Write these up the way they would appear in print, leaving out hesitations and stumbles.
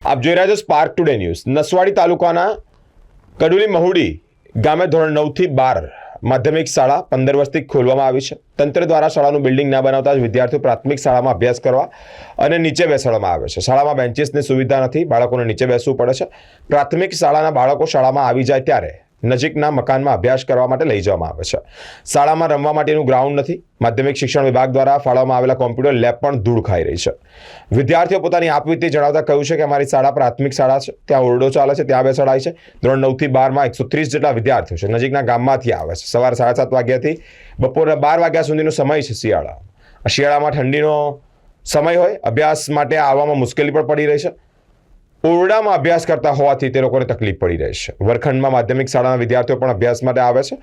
આપ જોઈ રહ્યા છો સ્પાર્ક ટુડે ન્યૂઝ। નસવાડી તાલુકાના કડુલી મહુડી ગામે ધોરણ 9 થી 12 માધ્યમિક શાળા 15 વર્ષથી ખોલવામાં આવી છે। તંત્ર દ્વારા શાળાનું બિલ્ડિંગ ના બનાવતા વિદ્યાર્થીઓ પ્રાથમિક શાળામાં અભ્યાસ કરવા અને નીચે બેસાડવામાં આવે છે। શાળામાં બેન્ચીસની સુવિધા નથી, બાળકોને નીચે બેસવું પડે છે। પ્રાથમિક શાળાના બાળકો શાળામાં આવી જાય ત્યારે નજીકના મકાનમાં અભ્યાસ કરવા માટે લઈ જવામાં આવે છે। શાળામાં રમવા માટેનું ગ્રાઉન્ડ નથી। માધ્યમિક શિક્ષણ વિભાગ દ્વારા ફાળવવામાં આવેલા કોમ્પ્યુટર લેબ પણ ધૂળ ખાઈ રહી છે। વિદ્યાર્થીઓ પોતાની આપવીતી જણાવતા કહ્યું છે કે અમારી શાળા પ્રાથમિક શાળા છે, ત્યાં ઓરડો ચાલે છે, ત્યાં બેસાડાય છે। ધોરણ 9 થી 12 માં 130 જેટલા વિદ્યાર્થીઓ છે, નજીકના ગામમાંથી આવે છે। સવારે 7:30 વાગ્યાથી બપોરના 12 વાગ્યા સુધીનો સમય છે। શિયાળામાં ઠંડીનો સમય હોય, અભ્યાસ માટે આવવામાં મુશ્કેલી પણ પડી રહી છે। ઓરડામાં અભ્યાસ કરતા હોવાથી તે લોકોને તકલીફ પડી રહી છે। વર્ગખંડમાં માધ્યમિક શાળાના વિદ્યાર્થીઓ પણ અભ્યાસ માટે આવે છે।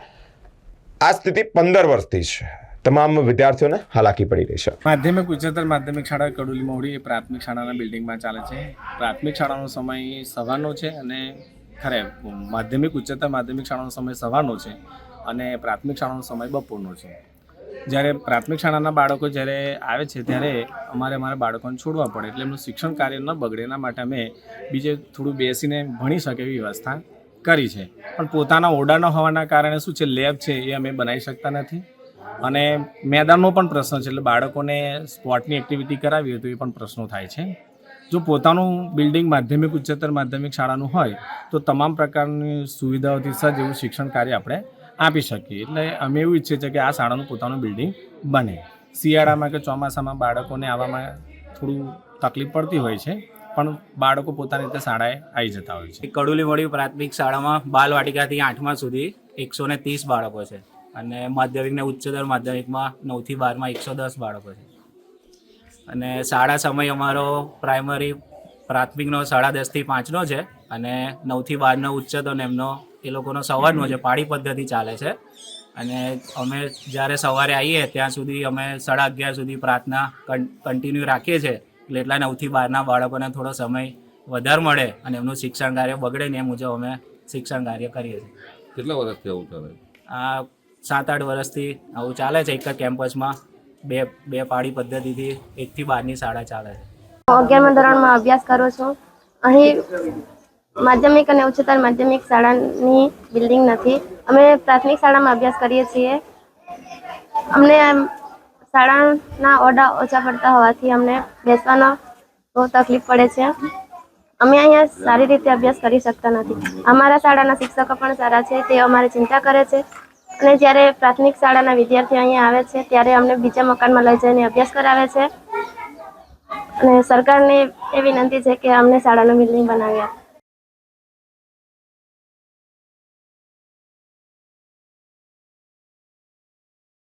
આ સ્થિતિ 15 વર્ષથી છે। તમામ વિદ્યાર્થીઓને હાલાકી પડી રહી છે। માધ્યમિક ઉચ્ચતર માધ્યમિક શાળા કડુલી મહુડી એ પ્રાથમિક શાળાના બિલ્ડિંગમાં ચાલે છે। પ્રાથમિક શાળાનો સમય સવારનો છે અને માધ્યમિક ઉચ્ચતર માધ્યમિક શાળાનો સમય સવારનો છે અને પ્રાથમિક શાળાનો સમય બપોરનો છે। જ્યારે પ્રાથમિક શાળાના બાળકો જ્યારે આવે છે ત્યારે અમારા બાળકોને છોડવા પડે, એટલે એમનું શિક્ષણ કાર્ય ન બગડે એના માટે અમે બીજે થોડું બેસીને ભણી શકે એવી વ્યવસ્થા કરી છે। પણ પોતાના ઓરડા ન હોવાના કારણે શું છે, લેબ છે એ અમે બનાવી શકતા નથી અને મેદાનનો પણ પ્રશ્ન છે, એટલે બાળકોને સ્પોર્ટની એક્ટિવિટી કરાવી હોય તો એ પણ પ્રશ્નો થાય છે। જો પોતાનું બિલ્ડિંગ માધ્યમિક ઉચ્ચતર માધ્યમિક શાળાનું હોય તો તમામ પ્રકારની સુવિધાઓથી સજ્જ એવું શિક્ષણ કાર્ય આપણે આપી શકીએ। એટલે અમે એવું ઈચ્છીએ છીએ કે આ શાળાનું પોતાનું બિલ્ડિંગ બને। શિયાળામાં કે ચોમાસામાં બાળકોને આવવામાં થોડું તકલીફ પડતી હોય છે, પણ બાળકો પોતાની રીતે શાળાએ આવી જતા હોય છે। કડુલી મહુડી પ્રાથમિક શાળામાં બાલવાટિકાથી 8મા સુધી 130 બાળકો છે અને માધ્યમિક ને ઉચ્ચતર માધ્યમિકમાં 9 થી 12માં 110 બાળકો છે અને શાળા સમય અમારો પ્રાથમિકનો 10:30 થી 5નો છે અને 9 થી 12નો ઉચ્ચતર એમનો એ લોકોનો સવારનો છે। પાળી પદ્ધતિ ચાલે છે અને અમે જ્યારે સવારે આવીએ ત્યાં સુધી અમે 11:30 સુધી પ્રાર્થના કન્ટિન્યુ રાખીએ છીએ, એટલે એટલા 9 થી 12ના બાળકોને થોડો સમય વધારે મળે અને એમનું શિક્ષણ કાર્ય બગડે ને એ મુજબ અમે શિક્ષણ કાર્ય કરીએ છીએ। કેટલા વર્ષથી આવું ચાલે? આ 7-8 વર્ષથી આવું ચાલે છે। એક જ કેમ્પસમાં બે પાળી પદ્ધતિથી 1 થી 12ની શાળા ચાલે છે। 11મા ધોરણમાં અભ્યાસ કરું છું। અહીં માધ્યમિક અને ઉચ્ચતર માધ્યમિક શાળાની બિલ્ડિંગ નથી। અમે પ્રાથમિક શાળામાં અભ્યાસ કરીએ છીએ। અમને શાળાના ઓરડા ઓછા પડતા હોવાથી અમને બેસવાનો બહુ તકલીફ પડે છે। અમે અહીંયા સારી રીતે અભ્યાસ કરી શકતા નથી। અમારા શાળાના શિક્ષકો પણ સારા છે, તે અમારી ચિંતા કરે છે અને જ્યારે પ્રાથમિક શાળાના વિદ્યાર્થીઓ અહીંયા આવે છે ત્યારે અમને બીજા મકાનમાં લઈ જઈને અભ્યાસ કરાવે છે અને સરકારને એ વિનંતી છે કે અમને શાળાનું બિલ્ડિંગ બનાવી આપે।